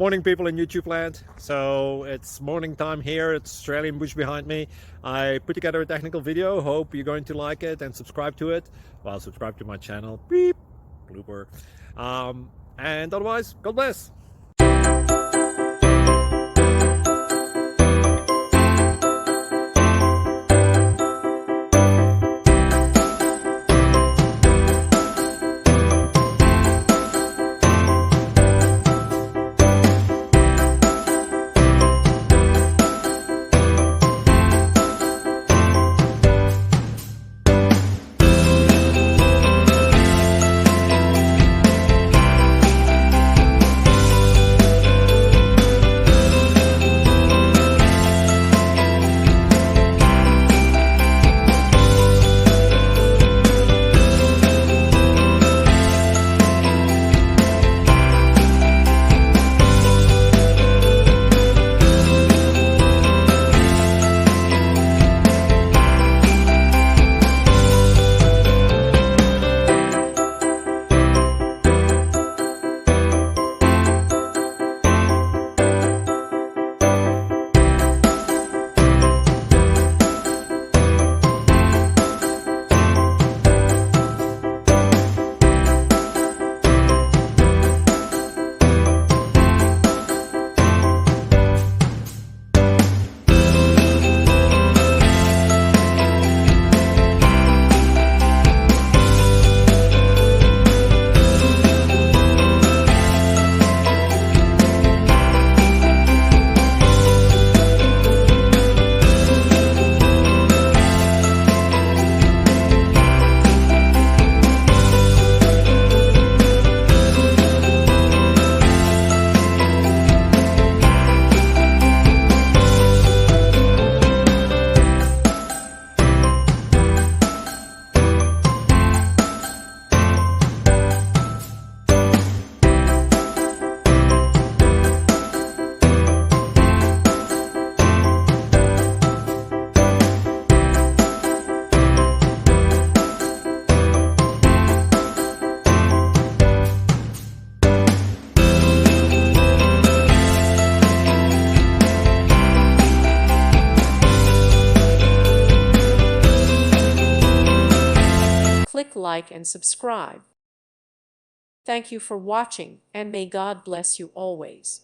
Morning, people in YouTube land. So it's morning time here. It's Australian bush behind me. I put together a technical video. Hope you're going to like it and subscribe to it. Well, subscribe to my channel. Beep. Blooper. And otherwise, God bless. Click like and subscribe. Thank you for watching, and may God bless you always.